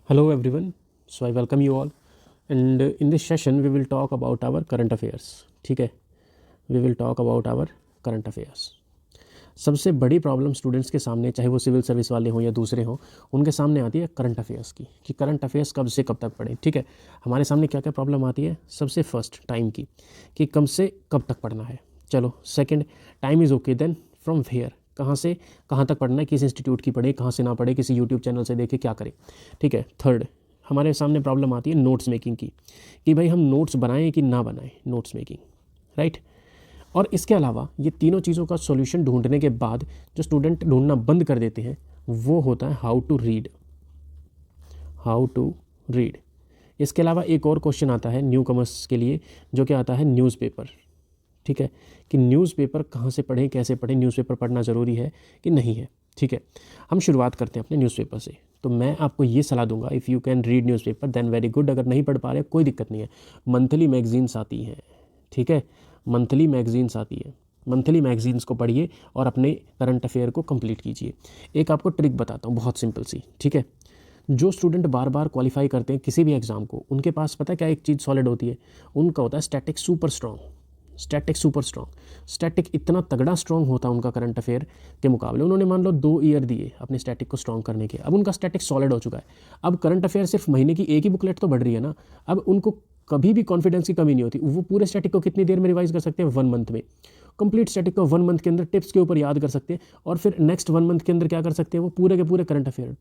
Hello everyone. So I welcome you all, and in this session we will talk about our current affairs. ठीक है, we will talk about our current affairs. सबसे बड़ी problem students के सामने, चाहे वो civil service वाले हों या दूसरे हों, उनके सामने आती है करंट अफेयर्स की, कि करंट अफेयर्स कब से कब तक पढ़ें. ठीक है, हमारे सामने क्या क्या प्रॉब्लम आती है. सबसे फर्स्ट टाइम की, कि कब से कब तक पढ़ना है. चलो, second time is okay, then from where, कहाँ से कहाँ तक पढ़ना है, किस इंस्टीट्यूट की पढ़े, कहाँ से ना पढ़े, किसी यूट्यूब चैनल से देखे, क्या करें. ठीक है, थर्ड हमारे सामने प्रॉब्लम आती है नोट्स मेकिंग की, कि भाई हम नोट्स बनाएं कि ना बनाएं, नोट्स मेकिंग, राइट. और इसके अलावा ये तीनों चीज़ों का सॉल्यूशन ढूंढने के बाद जो स्टूडेंट ढूंढना बंद कर देते हैं वो होता है how to read. How to read. इसके अलावा एक और क्वेश्चन आता है न्यू कमर्स के लिए, जो कि आता है न्यूज़पेपर. ठीक है, कि न्यूज़पेपर कहाँ से पढ़ें, कैसे पढ़ें, न्यूज़पेपर पढ़ना ज़रूरी है कि नहीं है. ठीक है, हम शुरुआत करते हैं अपने न्यूज़पेपर से. तो मैं आपको ये सलाह दूंगा, if you can read newspaper then very good. अगर नहीं पढ़ पा रहे कोई दिक्कत नहीं है, मंथली मैगजीन्स आती हैं. ठीक है, मंथली मैगजीन्स आती है, मंथली मैगजीन्स को पढ़िए और अपने करंट अफेयर को कंप्लीट कीजिए. एक आपको ट्रिक बताता हूँ बहुत सिंपल सी. ठीक है, जो स्टूडेंट बार बार क्वालिफाई करते हैं किसी भी एग्ज़ाम को, उनके पास पता है क्या एक चीज़ सॉलिड होती है, उनका होता है static super strong. Static super strong, static इतना तगड़ा स्ट्रॉन्ग होता है उनका करंट अफेयर के मुकाबले. उन्होंने मान लो 2 ईयर दिए अपने स्टैटिक को स्ट्रॉन्ग करने के, अब उनका स्टैटिक सॉलिड हो चुका है. अब करंट अफेयर सिर्फ महीने की एक ही बुकलेट तो बढ़ रही है ना, अब उनको कभी भी कॉन्फिडेंस की कमी नहीं होती. वो पूरे स्टैटिक को कितनी देर में रिवाइज कर सकते हैं, 1 मंथ में. कंप्लीट स्टैटिक को 1 मंथ के अंदर टिप्स के ऊपर याद कर सकते हैं, और फिर नेक्स्ट 1 मंथ के अंदर क्या कर सकते हैं, वो पूरे के पूरे करंट अफेयर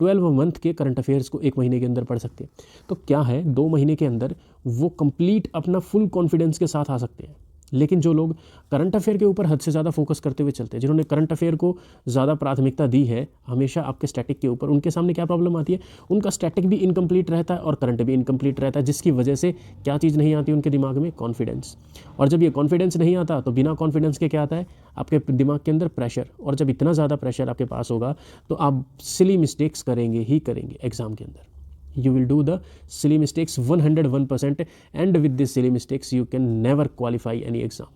12 मंथ के करंट अफेयर्स को 1 महीने के अंदर पढ़ सकते हैं. तो क्या है, 2 महीने के अंदर वो कंप्लीट अपना फुल कॉन्फिडेंस के साथ आ सकते हैं. लेकिन जो लोग करंट अफेयर के ऊपर हद से ज़्यादा फोकस करते हुए चलते हैं, जिन्होंने करंट अफेयर को ज़्यादा प्राथमिकता दी है हमेशा आपके स्टैटिक के ऊपर, उनके सामने क्या प्रॉब्लम आती है, उनका स्टैटिक भी इनकम्प्लीट रहता है और करंट भी इनकम्प्लीट रहता है, जिसकी वजह से क्या चीज़ नहीं आती उनके दिमाग में, कॉन्फिडेंस. और जब ये कॉन्फिडेंस नहीं आता तो बिना कॉन्फिडेंस के क्या आता है, आपके दिमाग के अंदर प्रेशर. और जब इतना ज़्यादा प्रेशर आपके पास होगा तो आप सिली मिस्टेक्स करेंगे ही करेंगे एग्ज़ाम के अंदर. You will do the silly mistakes 101%, and with these silly mistakes you can never qualify any exam.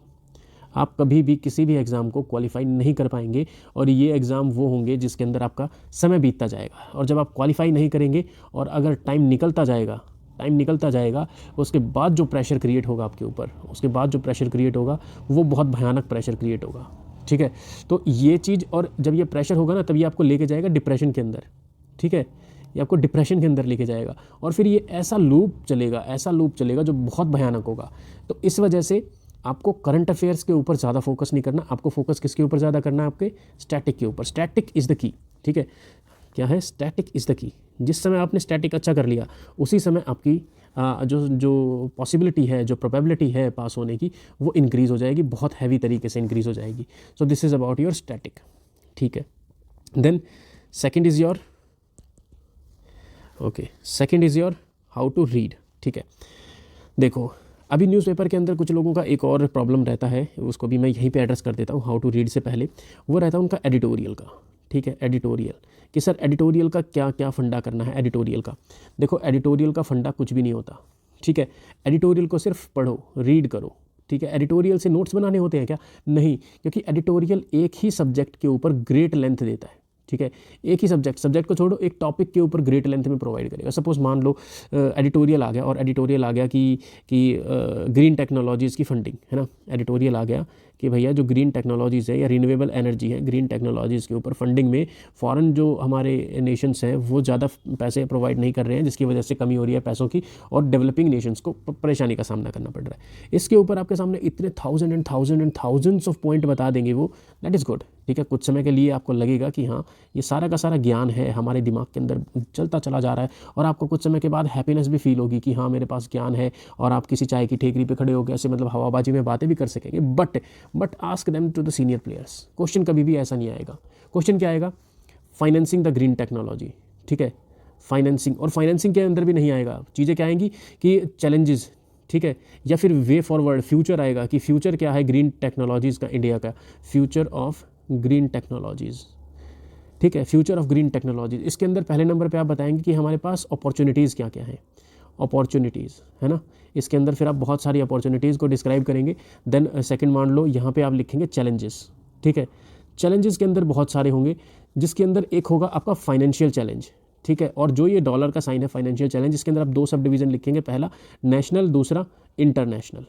आप कभी भी किसी भी एग्ज़ाम को क्वालिफाई नहीं कर पाएंगे, और ये एग्ज़ाम वो होंगे जिसके अंदर आपका समय बीतता जाएगा. और जब आप क्वालिफाई नहीं करेंगे और अगर टाइम निकलता जाएगा, उसके बाद जो प्रेशर क्रिएट होगा आपके ऊपर, उसके बाद जो प्रेशर क्रिएट होगा वो बहुत भयानक प्रेशर क्रिएट होगा. ठीक है, तो ये चीज़, और जब ये प्रेशर होगा ना तभी आपको लेके जाएगा डिप्रेशन के अंदर. ठीक है, ये आपको डिप्रेशन के अंदर लेके जाएगा, और फिर ये ऐसा लूप चलेगा जो बहुत भयानक होगा. तो इस वजह से आपको करंट अफेयर्स के ऊपर ज़्यादा फोकस नहीं करना, आपको फोकस किसके ऊपर ज़्यादा करना है, आपके स्टैटिक के ऊपर. Static is the key. ठीक है, क्या है, स्टैटिक इज़ द की. जिस समय आपने स्टैटिक अच्छा कर लिया, उसी समय आपकी जो पॉसिबिलिटी है, जो प्रोबेबिलिटी है पास होने की, वो इंक्रीज़ हो जाएगी, बहुत हैवी तरीके से इंक्रीज़ हो जाएगी. So this is about your static. ठीक है, then second is your second is your how to read. ठीक है, देखो अभी न्यूज़पेपर के अंदर कुछ लोगों का एक और प्रॉब्लम रहता है, उसको भी मैं यहीं पे एड्रेस कर देता हूँ हाउ टू रीड से पहले. वो रहता है उनका एडिटोरियल का. ठीक है, एडिटोरियल, कि सर एडिटोरियल का क्या क्या फंडा करना है. एडिटोरियल का देखो, एडिटोरियल का फंडा कुछ भी नहीं होता. ठीक है, एडिटोरियल को सिर्फ पढ़ो, रीड करो. ठीक है, एडिटोरियल से नोट्स बनाने होते हैं क्या, नहीं, क्योंकि एडिटोरियल एक ही सब्जेक्ट के ऊपर ग्रेट लेंथ देता है. ठीक है, एक ही सब्जेक्ट को छोड़ो, एक टॉपिक के ऊपर ग्रेट लेंथ में प्रोवाइड करेगा. सपोज मान लो एडिटोरियल आ गया, और एडिटोरियल आ गया कि ग्रीन टेक्नोलॉजीज़ की फंडिंग है ना. एडिटोरियल आ गया कि भैया जो ग्रीन टेक्नोलॉजीज़ है या रिन्यूएबल एनर्जी है, ग्रीन टेक्नोलॉजीज़ के ऊपर फंडिंग में फॉरेन जो हमारे नेशंस हैं वो ज़्यादा पैसे प्रोवाइड नहीं कर रहे हैं, जिसकी वजह से कमी हो रही है पैसों की, और डेवलपिंग नेशंस को परेशानी का सामना करना पड़ रहा है. इसके ऊपर आपके सामने इतने थाउजेंड्स ऑफ पॉइंट बता देंगे वो, दैट इज़ गुड. ठीक है, कुछ समय के लिए आपको लगेगा कि हाँ ये सारा का सारा ज्ञान है हमारे दिमाग के अंदर चलता चला जा रहा है, और आपको कुछ समय के बाद हैप्पीनेस भी फील होगी कि हाँ मेरे पास ज्ञान है, और आप किसी चाय की ठेकरी पे खड़े होकर ऐसे मतलब हवाबाजी में बातें भी कर सकेंगे. But ask them to the senior players. Question कभी भी ऐसा नहीं आएगा. क्वेश्चन क्या आएगा, फाइनेंसिंग द ग्रीन टेक्नोलॉजी. ठीक है, फाइनेंसिंग, और फाइनेंसिंग के अंदर भी नहीं आएगा. चीज़ें क्या आएंगी कि चैलेंजेस. ठीक है, या फिर वे फॉरवर्ड, फ्यूचर आएगा कि फ्यूचर क्या है ग्रीन टेक्नोलॉजीज़ का, इंडिया का फ्यूचर ऑफ ग्रीन टेक्नोलॉजीज़. ठीक है, फ्यूचर ऑफ ग्रीन टेक्नोलॉजीज़. इसके अंदर पहले नंबर पे आप बताएंगे कि हमारे पास अपॉर्चुनिटीज़ क्या क्या हैं, अपॉर्चुनिटीज़ है ना. इसके अंदर फिर आप बहुत सारी अपॉर्चुनिटीज़ को डिस्क्राइब करेंगे. देन सेकंड मान लो यहाँ पे आप लिखेंगे चैलेंजेस. ठीक है, चैलेंजेस के अंदर बहुत सारे होंगे, जिसके अंदर एक होगा आपका फाइनेंशियल चैलेंज. ठीक है। और जो ये डॉलर का साइन है फाइनेंशियल चैलेंज, इसके अंदर आप दो सब डिवीज़न लिखेंगे, पहला नेशनल, दूसरा इंटरनेशनल।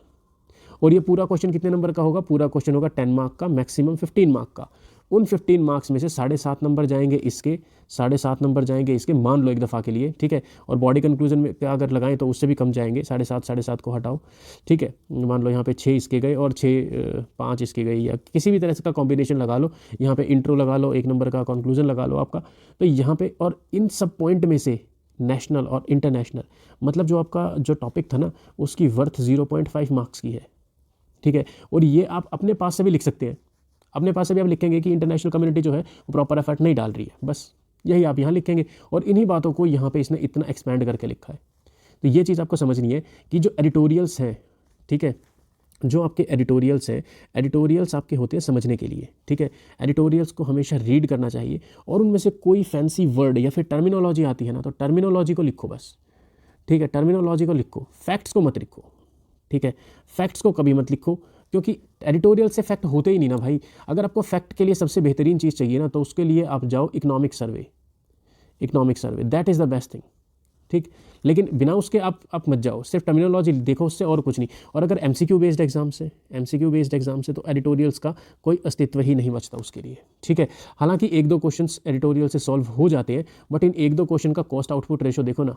और ये पूरा क्वेश्चन कितने नंबर का होगा? पूरा क्वेश्चन होगा 10 मार्क का, मैक्सिमम 15 मार्क का। उन 15 मार्क्स में से 7.5 नंबर जाएंगे इसके, 7.5 नंबर जाएंगे इसके, मान लो एक दफ़ा के लिए, ठीक है। और बॉडी कंक्लूजन में क्या अगर लगाएं तो उससे भी कम जाएंगे, 7.5 को हटाओ, ठीक है। मान लो यहाँ पे 6 इसके गए और 5 इसके गए, या किसी भी तरह से का कॉम्बिनेशन लगा लो, यहाँ पे इंट्रो लगा लो, 1 नंबर का कंक्लूजन लगा लो आपका। तो यहाँ पे और इन सब पॉइंट में से नेशनल और इंटरनेशनल, मतलब जो आपका जो टॉपिक था ना, उसकी वर्थ 0.5 मार्क्स की है, ठीक है। और ये आप अपने पास से भी लिख सकते हैं, अपने पास से भी आप लिखेंगे कि इंटरनेशनल कम्युनिटी जो है वो प्रॉपर एफर्ट नहीं डाल रही है, बस यही आप यहाँ लिखेंगे। और इन्हीं बातों को यहाँ पे इसने इतना एक्सपैंड करके लिखा है। तो ये चीज़ आपको समझनी है कि जो एडिटोरियल्स हैं, ठीक है, जो आपके एडिटोरियल्स हैं, एडिटोरियल्स आपके होते हैं समझने के लिए, ठीक है। एडिटोरियल्स को हमेशा रीड करना चाहिए, और उनमें से कोई फैंसी वर्ड या फिर टर्मिनोलॉजी आती है ना, तो टर्मिनोलॉजी को लिखो बस, ठीक है। टर्मिनोलॉजी को लिखो, फैक्ट्स को मत लिखो, ठीक है। फैक्ट्स को कभी मत लिखो, क्योंकि एडिटोरियल से फैक्ट होते ही नहीं ना भाई। अगर आपको फैक्ट के लिए सबसे बेहतरीन चीज़ चाहिए ना, तो उसके लिए आप जाओ economic survey, that is the best thing, ठीक। लेकिन बिना उसके आप मत जाओ, सिर्फ टर्मिनोलॉजी देखो, उससे और कुछ नहीं। और अगर एमसीक्यू बेस्ड एग्जाम से तो एडिटोरियल्स का कोई अस्तित्व ही नहीं बचता उसके लिए, ठीक है। हालांकि 1-2 क्वेश्चंस एडिटोरियल से सॉल्व हो जाते हैं, बट इन 1-2 क्वेश्चन का कॉस्ट आउटपुट रेशो देखो ना,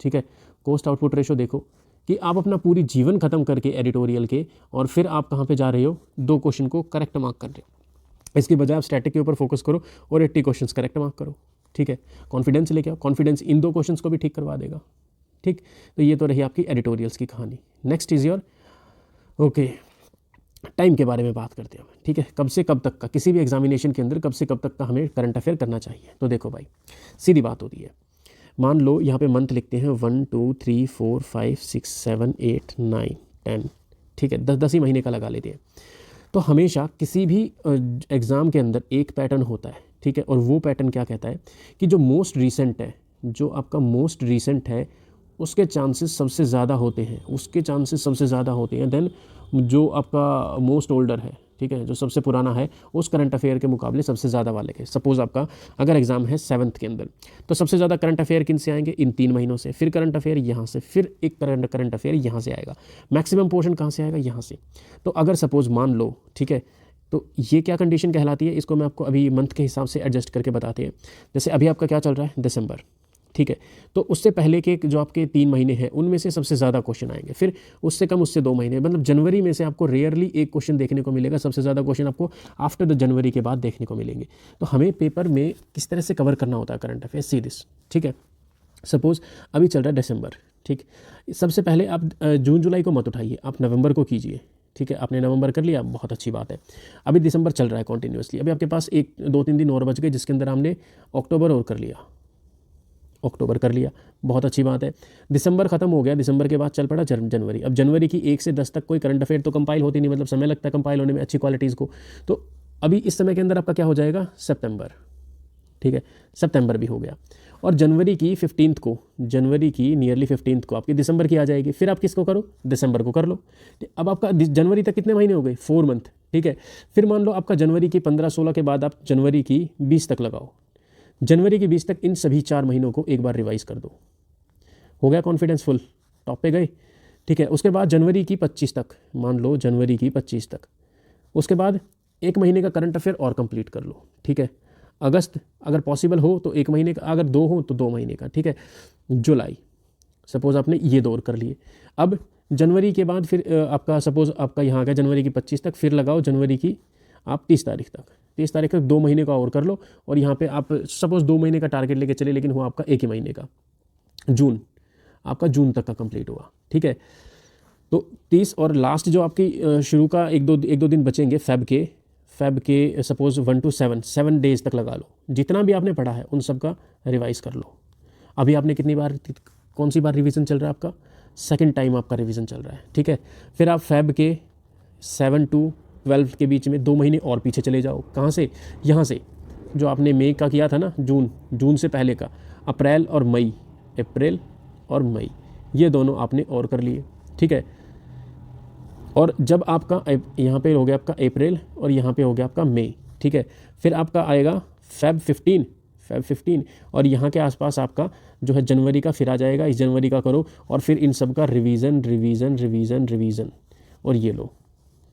ठीक है। कॉस्ट आउटपुट रेशो देखो कि आप अपना पूरी जीवन ख़त्म करके एडिटोरियल के, और फिर आप कहाँ पे जा रहे हो, 2 क्वेश्चन को करेक्ट मार्क कर रहे हो। इसकी बजाय आप स्टैटिक के ऊपर फोकस करो और 80 क्वेश्चंस करेक्ट मार्क करो, ठीक है। कॉन्फिडेंस लेके आओ, कॉन्फिडेंस इन 2 क्वेश्चंस को भी ठीक करवा देगा, ठीक। तो ये तो रही आपकी एडिटोरियल्स की कहानी। नेक्स्ट इज़ योर टाइम के बारे में बात करते हैं, ठीक है। कब से कब तक का, किसी भी एग्जामिनेशन के अंदर कब से कब तक का हमें करंट अफेयर करना चाहिए। तो देखो भाई, सीधी बात होती है, मान लो यहाँ पे मंथ लिखते हैं 1 2 3 4 5 6 7 8 9 10, ठीक है। 10 ही महीने का लगा लेते हैं। तो हमेशा किसी भी एग्ज़ाम के अंदर एक पैटर्न होता है, ठीक है। और वो पैटर्न क्या कहता है कि जो मोस्ट रीसेंट है, जो आपका मोस्ट रीसेंट है, उसके चांसेस सबसे ज़्यादा होते हैं, देन जो आपका मोस्ट ओल्डर है, ठीक है, जो सबसे पुराना है, उस करंट अफेयर के मुकाबले सबसे ज़्यादा वाले के। सपोज़ आपका अगर एग्ज़ाम है 7th के अंदर, तो सबसे ज़्यादा करंट अफेयर किन से आएंगे? इन 3 महीनों से। फिर करंट अफेयर यहाँ से, फिर एक करंट अफेयर यहाँ से आएगा। मैक्सिमम पोर्शन कहाँ से आएगा? यहाँ से। तो अगर सपोज़ मान लो, ठीक है, तो ये क्या कंडीशन कहलाती है, इसको मैं आपको अभी मंथ के हिसाब से एडजस्ट करके बताते हैं। जैसे अभी आपका क्या चल रहा है? दिसंबर, ठीक है। तो उससे पहले के जो आपके 3 महीने हैं, उनमें से सबसे ज़्यादा क्वेश्चन आएंगे। फिर उससे कम, उससे 2 महीने, मतलब जनवरी में से आपको रेयरली एक क्वेश्चन देखने को मिलेगा। सबसे ज़्यादा क्वेश्चन आपको आफ्टर द जनवरी के बाद देखने को मिलेंगे। तो हमें पेपर में किस तरह से कवर करना होता है करंट अफेयर, सी दिस, ठीक है। सपोज़ अभी चल रहा है दिसंबर, ठीक। सबसे पहले आप जून जुलाई को मत उठाइए, आप नवंबर को कीजिए, ठीक है। आपने नवंबर कर लिया, बहुत अच्छी बात है। अभी दिसंबर चल रहा है कॉन्टीन्यूसली, अभी आपके पास 1-2-3 दिन और बच गए, जिसके अंदर हमने अक्टूबर और कर लिया, अक्टूबर कर लिया, बहुत अच्छी बात है। दिसंबर खत्म हो गया, दिसंबर के बाद चल पड़ा जनवरी। अब जनवरी की 1 से 10 तक कोई करंट अफेयर तो कंपाइल होती नहीं, मतलब समय लगता है कंपाइल होने में अच्छी क्वालिटीज़ को। तो अभी इस समय के अंदर आपका क्या हो जाएगा? सितंबर, ठीक है। सितंबर भी हो गया। और जनवरी की 15th को, जनवरी की नियरली 15th को आपकी दिसंबर की आ जाएगी। फिर आप किसको करो? दिसंबर को कर लो। अब आपका जनवरी तक कितने महीने हो गए? 4 मंथ, ठीक है। फिर मान लो आपका जनवरी की 15-16 के बाद आप जनवरी की 20 तक लगाओ। जनवरी की 20 तक इन सभी 4 महीनों को एक बार रिवाइज कर दो। हो गया कॉन्फिडेंस फुल, टॉप पे गए, ठीक है। उसके बाद जनवरी की 25 तक, मान लो जनवरी की 25 तक, उसके बाद 1 महीने का करंट अफेयर और कंप्लीट कर लो, ठीक है। अगस्त अगर पॉसिबल हो तो 1 महीने का, अगर 2 हो तो 2 महीने का, ठीक है। जुलाई, सपोज़ आपने ये दौर कर लिए। अब जनवरी के बाद फिर आपका सपोज़ आपका यहाँ आ गया जनवरी की 25 तक, फिर लगाओ जनवरी की आप 30 तारीख तक, 30 तारीख तक 2 महीने का और कर लो। और यहाँ पे आप सपोज़ 2 महीने का टारगेट लेके चले, लेकिन हुआ आपका 1 ही महीने का, जून, आपका जून तक का कंप्लीट हुआ, ठीक है। तो 30 और लास्ट जो आपकी शुरू का 1-2 दिन बचेंगे फेब के सपोज़ 1 to 7 डेज़ तक लगा लो। जितना भी आपने पढ़ा है उन सब का रिवाइज़ कर लो। अभी आपने कितनी बार, कौन सी बार रिवीजन चल रहा है आपका? 2nd टाइम आपका रिवीजन चल रहा है, ठीक है। फिर आप फेब के 7 to 12 के बीच में 2 महीने और पीछे चले जाओ। कहाँ से? यहाँ से, जो आपने मई का किया था ना, जून से पहले का, अप्रैल और मई, ये दोनों आपने और कर लिए, ठीक है। और जब आपका यहाँ पे हो गया आपका अप्रैल और यहाँ पे हो गया आपका मई, ठीक है। फिर आपका आएगा फेब Feb 15, और यहाँ के आसपास आपका जो है जनवरी का फिर आ जाएगा, इस जनवरी का करो और फिर इन सब का रिवीजन रिवीजन रिवीजन रिवीजन, और ये लो,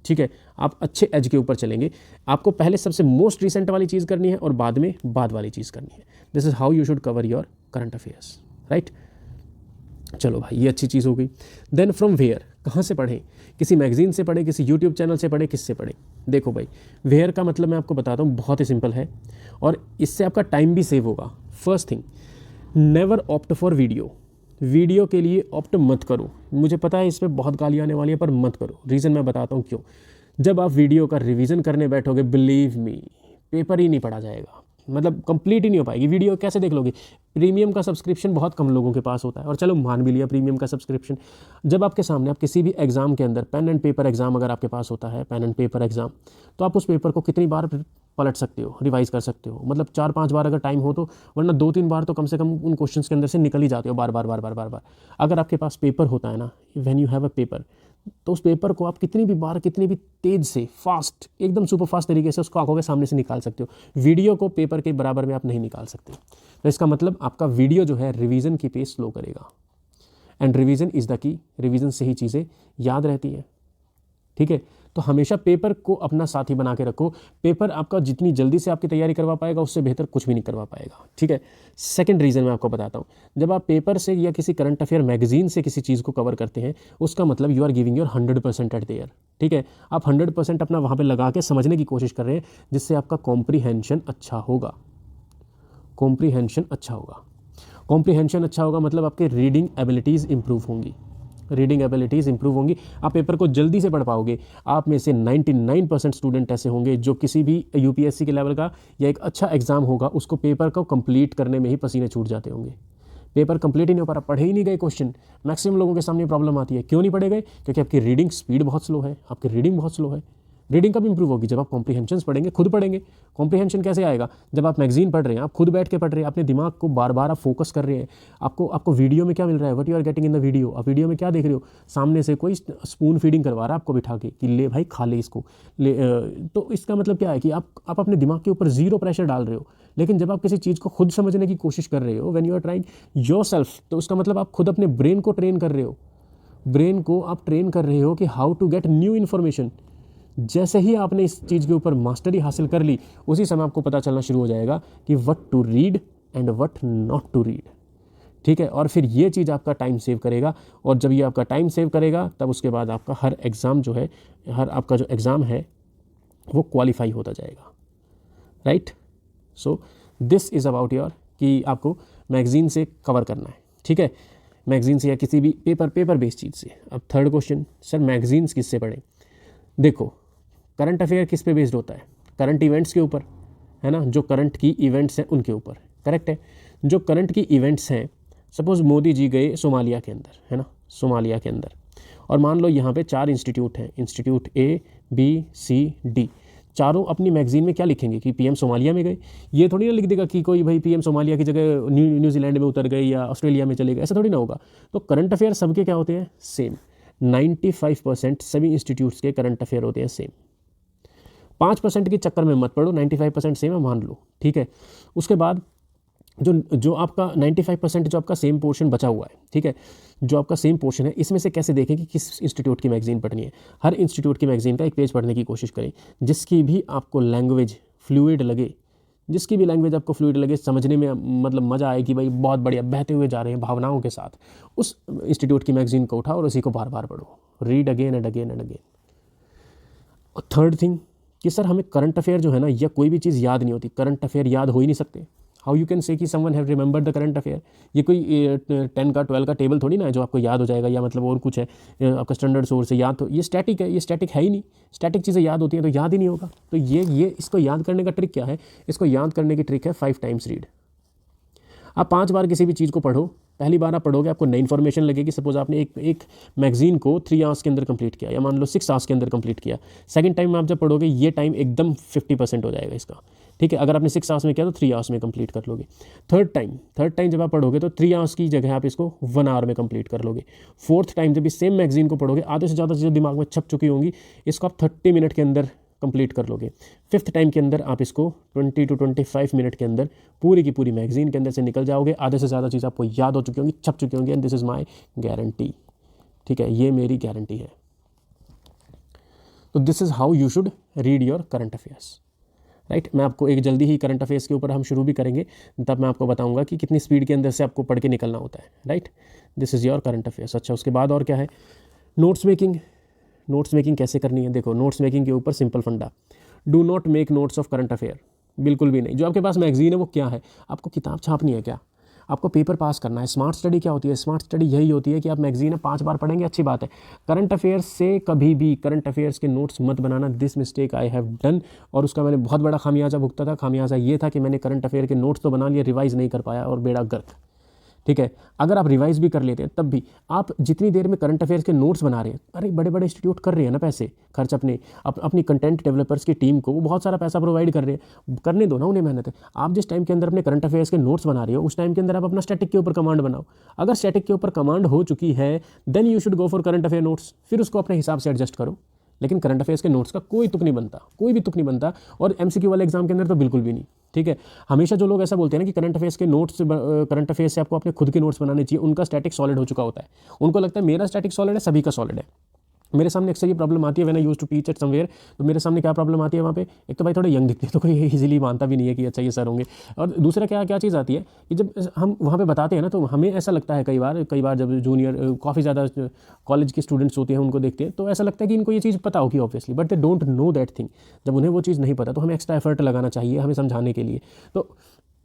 ठीक है। आप अच्छे एज के ऊपर चलेंगे। आपको पहले सबसे मोस्ट रिसेंट वाली चीज़ करनी है और बाद में बाद वाली चीज़ करनी है। This is how you should cover your current affairs, right. चलो भाई, ये अच्छी चीज़ हो गई। देन फ्रॉम वेयर, कहाँ से पढ़ें? किसी मैगजीन से पढ़ें, किसी यूट्यूब चैनल से पढ़ें, किससे पढ़ें? देखो भाई, वेयर का मतलब मैं आपको बताता हूँ, बहुत ही सिंपल है और इससे आपका टाइम भी सेव होगा। First thing, never opt for video. Video के लिए ऑप्ट मत करो। मुझे पता है इस पर बहुत गालियाँ आने वाली है, पर मत करो। रीज़न मैं बताता हूँ क्यों। जब आप वीडियो का रिवीजन करने बैठोगे, बिलीव मी, पेपर ही नहीं पढ़ा जाएगा, मतलब कंप्लीट ही नहीं हो पाएगी। वीडियो कैसे देख लोगे? प्रीमियम का सब्सक्रिप्शन बहुत कम लोगों के पास होता है, और चलो मान भी लिया प्रीमियम का सब्सक्रिप्शन। जब आपके सामने, आप किसी भी एग्ज़ाम के अंदर पेन एंड पेपर एग्ज़ाम अगर आपके पास होता है, पेन एंड पेपर एग्ज़ाम, तो आप उस पेपर को कितनी बार पलट सकते हो, रिवाइज़ कर सकते हो, मतलब 4-5 बार अगर टाइम हो तो, वरना 2-3 बार तो कम से कम उन क्वेश्चंस के अंदर से निकल ही जाते हो, बार बार बार बार बार बार। अगर आपके पास पेपर होता है ना, when you have a paper, तो उस पेपर को आप कितनी भी बार, कितनी भी तेज़ से, फास्ट, एकदम सुपर फास्ट तरीके से उसको आंखों के सामने से निकाल सकते हो। वीडियो को पेपर के बराबर में आप नहीं निकाल सकते। तो इसका मतलब आपका वीडियो जो है रिवीजन की पेस स्लो करेगा, and revision is the key. Revision से ही चीज़ें याद रहती हैं, ठीक है। तो हमेशा पेपर को अपना साथी बना के रखो। पेपर आपका जितनी जल्दी से आपकी तैयारी करवा पाएगा, उससे बेहतर कुछ भी नहीं करवा पाएगा, ठीक है। सेकंड रीज़न मैं आपको बताता हूँ, जब आप पेपर से या किसी करंट अफेयर मैगजीन से किसी चीज़ को कवर करते हैं, उसका मतलब you are giving your 100% at there, ठीक है। आप 100% अपना वहाँ पर लगा के समझने की कोशिश कर रहे हैं, जिससे आपका कॉम्प्रीहेंशन अच्छा होगा। कॉम्प्रीहेंशन अच्छा होगा। कॉम्प्रीहेंशन अच्छा होगा मतलब आपके रीडिंग एबिलिटीज़ इंप्रूव होंगी। रीडिंग एबिलिटीज़ इंप्रूव होंगी, आप पेपर को जल्दी से पढ़ पाओगे। आप में से 99% स्टूडेंट ऐसे होंगे जो किसी भी यूपीएससी के लेवल का या एक अच्छा एग्जाम होगा, उसको पेपर को कंप्लीट करने में ही पसीने छूट जाते होंगे। पेपर कंप्लीट ही नहीं हो पा रहा, पढ़े ही नहीं गए क्वेश्चन। मैक्सिमम लोगों के सामने प्रॉब्लम आती है, क्यों नहीं पढ़े गए? क्योंकि आपकी रीडिंग स्पीड बहुत स्लो है, आपकी रीडिंग बहुत स्लो है। रीडिंग कब इंप्रूव होगी? जब आप कॉम्प्रीहेंशन पढ़ेंगे, खुद पढ़ेंगे। कॉम्प्रीहेंशन कैसे आएगा? जब आप मैगजीन पढ़ रहे हैं, आप खुद बैठ के पढ़ रहे हैं, अपने दिमाग को बार बार आप फोकस कर रहे हैं। आपको वीडियो में क्या मिल रहा है? What you are getting in the video. आप वीडियो में क्या देख रहे हो? सामने से कोई स्पून फीडिंग करवा रहा है आपको बिठा के कि ले भाई खा ले इसको ले। तो इसका मतलब क्या है कि आप अपने दिमाग के ऊपर ज़ीरो प्रेशर डाल रहे हो। लेकिन जब आप किसी चीज़ को खुद समझने की कोशिश कर रहे हो, when you are trying yourself, तो उसका मतलब आप खुद अपने ब्रेन को ट्रेन कर रहे हो। ब्रेन को आप ट्रेन कर रहे हो कि how to get new information. जैसे ही आपने इस चीज़ के ऊपर मास्टरी हासिल कर ली, उसी समय आपको पता चलना शुरू हो जाएगा कि what to read and what not to read, ठीक है। और फिर ये चीज़ आपका टाइम सेव करेगा, और जब ये आपका टाइम सेव करेगा, तब उसके बाद आपका हर एग्ज़ाम जो है, हर आपका जो एग्ज़ाम है वो क्वालिफाई होता जाएगा, right. So this is about your कि आपको मैगजीन से कवर करना है, ठीक है। मैगजीन से या किसी भी पेपर बेस्ड चीज़ से। अब थर्ड क्वेश्चन, सर मैगजीन्स किससे पढ़ें? देखो, करंट अफेयर किस पे बेस्ड होता है? करंट इवेंट्स के ऊपर, है ना। जो करंट की इवेंट्स हैं उनके ऊपर, करेक्ट है। जो करंट की इवेंट्स हैं, सपोज़ मोदी जी गए सोमालिया के अंदर, है ना, सोमालिया के अंदर, और मान लो यहाँ पे 4 इंस्टीट्यूट हैं, institute A B C D. चारों अपनी मैगजीन में क्या लिखेंगे कि पीएम सोमालिया में गए? ये थोड़ी ना लिख देगा कि कोई भाई पीएम सोमालिया की जगह न्यूजीलैंड में उतर गए या ऑस्ट्रेलिया में चले गए, ऐसा थोड़ी ना होगा। तो करंट अफेयर सबके क्या होते हैं? सेम। 95% सभी इंस्टीट्यूट्स के करंट अफेयर होते हैं सेम। 5% के चक्कर में मत पड़ो, 95% सेम है मान लो, ठीक है। उसके बाद जो आपका 95% जो आपका सेम पोर्शन बचा हुआ है, ठीक है, जो आपका सेम पोर्शन है, इसमें से कैसे देखें कि किस इंस्टीट्यूट की मैगजीन पढ़नी है। हर इंस्टीट्यूट की मैगजीन का एक पेज पढ़ने की कोशिश करें, जिसकी भी आपको लैंग्वेज फ्लूइड लगे, जिसकी भी लैंग्वेज आपको फ्लूइड लगे, समझने में मतलब मज़ा आए कि भाई बहुत बढ़िया, बहते हुए जा रहे हैं भावनाओं के साथ, उस इंस्टीट्यूट की मैगजीन को उठाओ और उसी को बार बार पढ़ो। Read again and again and again. और थर्ड थिंग कि सर हमें करंट अफेयर जो है ना, या कोई भी चीज़ याद नहीं होती। करंट अफेयर याद हो ही नहीं सकते। हाउ यू कैन से कि someone have remembered the current affair? ये कोई 10 का 12 का टेबल थोड़ी ना है जो आपको याद हो जाएगा, या मतलब और कुछ है आपका स्टैंडर्ड सोर्स है याद। तो ये स्टैटिक है, ये स्टैटिक है ही नहीं। स्टैटिक चीज़ें याद होती हैं तो याद ही नहीं होगा। तो ये इसको याद करने का ट्रिक क्या है? इसको याद करने की ट्रिक है 5 टाइम्स रीड। आप 5 बार किसी भी चीज़ को पढ़ो। पहली बार आप पढ़ोगे, आपको नई इन्फॉर्मेशन लगेगी। सपोज आपने एक मैगजीन को 3 आवर्स के अंदर कंप्लीट किया, या मान लो 6 आवर्स के अंदर कंप्लीट किया। सेकंड टाइम आप जब पढ़ोगे, ये टाइम एकदम 50% हो जाएगा इसका, ठीक है। अगर आपने 6 आवर्स में किया तो 3 आवर्स में कंप्लीट कर लोगे। थर्ड टाइम जब आप पढ़ोगे तो 3 आवर्स की जगह आप इसको 1 आवर में कंप्लीट कर लोगे। फोर्थ टाइम जब इस सेम मैगजीन को पढ़ोगे, आधे से ज़्यादा चीज़ें दिमाग में छप चुकी होंगी, इसको आप 30 मिनट के अंदर कंप्लीट कर लोगे। 5th टाइम के अंदर आप इसको 20 to 25 मिनट के अंदर पूरी की पूरी मैगजीन के अंदर से निकल जाओगे। आधे से ज़्यादा चीज़ आपको याद हो चुकी होंगी, छप चुकी होंगी, and this is my guarantee. ठीक है, ये मेरी गारंटी है। तो this is how you should read your current affairs, right. मैं आपको एक जल्दी ही करंट अफेयर्स के ऊपर हम शुरू भी करेंगे, तब मैं आपको बताऊंगा कि कितनी स्पीड के अंदर से आपको पढ़ के निकलना होता है, right. This is your current affairs. अच्छा, उसके बाद और क्या है, नोट्स मेकिंग। नोट्स मेकिंग कैसे करनी है, देखो नोट्स मेकिंग के ऊपर सिंपल फंडा, do not make notes of current affair, बिल्कुल भी नहीं। जो आपके पास मैगजीन है वो क्या है, आपको किताब छापनी है क्या, आपको पेपर पास करना है। स्मार्ट स्टडी क्या होती है, स्मार्ट स्टडी यही होती है कि आप मैगजीन है 5 बार पढ़ेंगे, अच्छी बात है। करंट अफेयर्स से कभी भी करंट अफेयर्स के नोट्स मत बनाना, this mistake I have done, और उसका मैंने बहुत बड़ा खामियाजा भुगता था। खामियाजा ये था कि मैंने करंट अफेयर के नोट्स तो बना लिए, रिवाइज़ नहीं कर पाया और बेड़ा गर्क। ठीक है, अगर आप रिवाइज भी कर लेते हैं तब भी आप जितनी देर में करंट अफेयर्स के नोट्स बना रहे हैं, अरे बड़े बड़े इंस्टीट्यूट कर रहे हैं ना पैसे खर्च अपनी कंटेंट डेवलपर्स की टीम को, वो बहुत सारा पैसा प्रोवाइड कर रहे हैं, करने दो ना उन्हें मेहनत है। आप जिस टाइम के अंदर अपने करंट अफेयर्स के नोट्स बना रहे हो, उस टाइम के अंदर आप अपना स्टैटिक के ऊपर कमांड बनाओ। अगर स्टैटिक के ऊपर कमांड हो चुकी है then you should go for current affair notes, फिर उसको अपने हिसाब से एडजस्ट करो। लेकिन करंट अफेयर्स के नोट्स का कोई तुक नहीं बनता, कोई भी तुक नहीं बनता, और एमसीक्यू वाले एग्जाम के अंदर तो बिल्कुल भी नहीं। ठीक है, हमेशा जो लोग ऐसा बोलते हैं ना कि करंट अफेयर्स के नोट्स, करंट अफेयर्स से आपको अपने खुद के नोट्स बनाने चाहिए, उनका स्टैटिक सॉलिड हो चुका होता है। उनको लगता है मेरा स्टैटिक सॉलिड है, सभी का सॉलिड है। मेरे सामने अक्सर ये प्रॉब्लम आती है when I used to teach at somewhere, तो मेरे सामने क्या प्रॉब्लम आती है वहाँ पे, एक तो भाई थोड़े यंग दिखते हैं तो कोई इजीली मानता भी नहीं है कि अच्छा ये सर होंगे, और दूसरा क्या चीज़ आती है कि जब हम वहाँ पे बताते हैं ना तो हमें ऐसा लगता है कई बार जब जूनियर काफ़ी ज़्यादा कॉलेज के स्टूडेंट्स होते हैं उनको देखते हैं तो ऐसा लगता है कि इनको ये चीज़ पता होगी obviously, but they don't know that thing. जब उन्हें वो चीज़ नहीं पता तो हमें एक्स्ट्रा एफर्ट लगाना चाहिए हमें समझाने के लिए। तो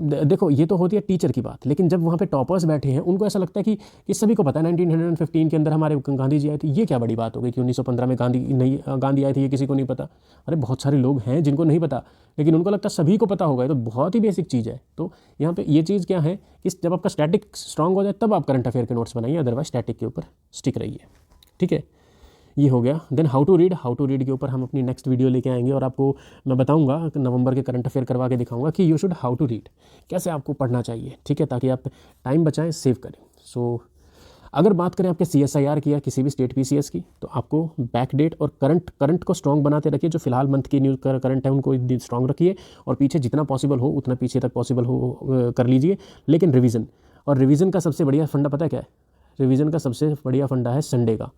देखो ये तो होती है टीचर की बात, लेकिन जब वहाँ पे टॉपर्स बैठे हैं उनको ऐसा लगता है कि सभी को पता है 1915 के अंदर हमारे गांधी जी आए थे, ये क्या बड़ी बात हो गई कि 1915 में गांधी आए थे, ये किसी को नहीं पता। अरे बहुत सारे लोग हैं जिनको नहीं पता, लेकिन उनको लगता है सभी को पता होगा, ये तो बहुत ही बेसिक चीज़ है। तो यहाँ पे ये चीज़ क्या है कि जब आपका स्टैटिक स्ट्रांग हो जाए तब आप करंट अफेयर के नोट्स बनाइए, अदरवाइज स्टैटिक के ऊपर स्टिक रहिए। ठीक है, ये हो गया। देन हाउ टू रीड के ऊपर हम अपनी नेक्स्ट वीडियो लेके आएंगे, और आपको मैं बताऊंगा नवंबर के करंट अफेयर करवा के दिखाऊंगा कि you should how to read, कैसे आपको पढ़ना चाहिए। ठीक है, ताकि आप टाइम बचाएं, सेव करें। सो अगर बात करें आपके CSIR की या किसी भी स्टेट PCS की, तो आपको बैक डेट और करंट को स्ट्रॉन्ग बनाते रखिए। जो फिलहाल मंथ की न्यूज़ करंट है उनको स्ट्रॉन्ग रखिए, और पीछे जितना पॉसिबल हो उतना पीछे तक पॉसिबल हो कर लीजिए। लेकिन रिवीजन का सबसे बढ़िया फंडा पता है क्या है, रिवीजन का सबसे बढ़िया फंडा है संडे का।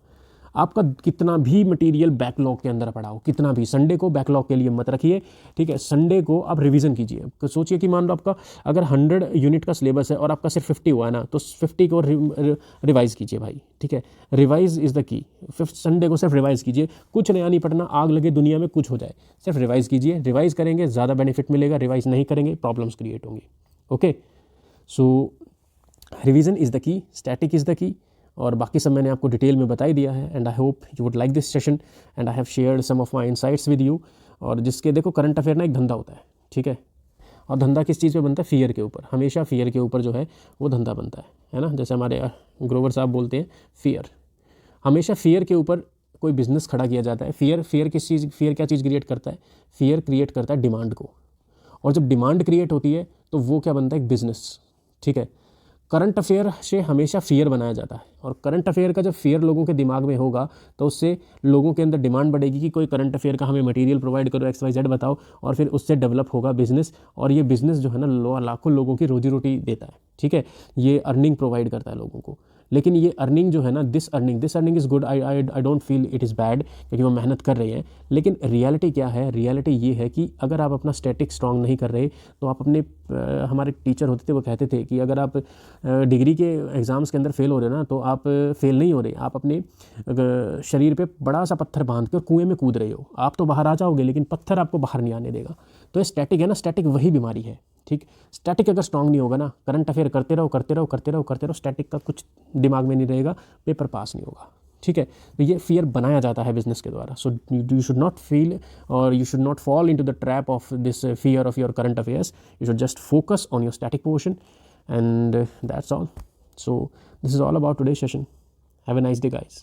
आपका कितना भी मटेरियल बैकलॉग के अंदर पड़ा हो, कितना भी, संडे को बैकलॉग के लिए मत रखिए। ठीक है, संडे को आप रिवीजन कीजिए। तो सोचिए कि मान लो आपका अगर 100 यूनिट का सिलेबस है और आपका सिर्फ 50 हुआ है ना, तो 50 को रिवाइज़ कीजिए भाई। ठीक है, revise is the key. Sunday को सिर्फ रिवाइज़ कीजिए, कुछ नया नहीं पढ़ना, आग लगे दुनिया में कुछ हो जाए, सिर्फ रिवाइज़ कीजिए। रिवाइज़ करेंगे ज़्यादा बेनिफिट मिलेगा, रिवाइज़ नहीं करेंगे प्रॉब्लम्स क्रिएट होंगी। Okay, so revision is the key, static is the key, और बाकी सब मैंने आपको डिटेल में बता ही दिया है। And I hope you would like this session, and I have shared some of my insights with you. और जिसके देखो करंट अफेयर ना एक धंधा होता है, ठीक है, और धंधा किस चीज़ पे बनता है, फियर के ऊपर। हमेशा फियर के ऊपर जो है वो धंधा बनता है ना। जैसे हमारे ग्रोवर साहब बोलते हैं फियर, हमेशा फियर के ऊपर कोई बिजनेस खड़ा किया जाता है। फियर क्या चीज़ क्रिएट करता है, फियर क्रिएट करता है डिमांड को, और जब डिमांड क्रिएट होती है तो वो क्या बनता है, एक बिजनेस। ठीक है, करंट अफेयर से हमेशा फियर बनाया जाता है, और करंट अफेयर का जब फियर लोगों के दिमाग में होगा तो उससे लोगों के अंदर डिमांड बढ़ेगी कि कोई करंट अफेयर का हमें मटेरियल प्रोवाइड करो, XYZ बताओ, और फिर उससे डेवलप होगा बिजनेस। और ये बिजनेस जो है ना लाखों लोगों की रोजी रोटी देता है। ठीक है, ये अर्निंग प्रोवाइड करता है लोगों को। लेकिन ये अर्निंग जो है ना, this earning is good, I don't feel it is bad, क्योंकि वो मेहनत कर रहे हैं। लेकिन रियलिटी क्या है, रियलिटी ये है कि अगर आप अपना स्टैटिक स्ट्रांग नहीं कर रहे तो आप अपने हमारे टीचर होते थे वो कहते थे कि अगर आप डिग्री के एग्ज़ाम्स के अंदर फेल हो रहे हो ना, तो आप फेल नहीं हो रहे, आप अपने शरीर पे बड़ा सा पत्थर बांध कर कुएं में कूद रहे हो। आप तो बाहर आ जाओगे लेकिन पत्थर आपको बाहर नहीं आने देगा। तो ये स्टैटिक है ना, स्टैटिक वही बीमारी है। ठीक, स्टैटिक अगर स्ट्रांग नहीं होगा ना, करंट अफेयर करते रहो, स्टैटिक का कुछ दिमाग में नहीं रहेगा, पेपर पास नहीं होगा। ठीक है, तो ये फियर बनाया जाता है बिजनेस के द्वारा। So you should not feel और you should not fall into the trap of this fear of your current affairs. You should just focus on your static portion, and that's all. So this is all about today's session. Have a nice day, guys.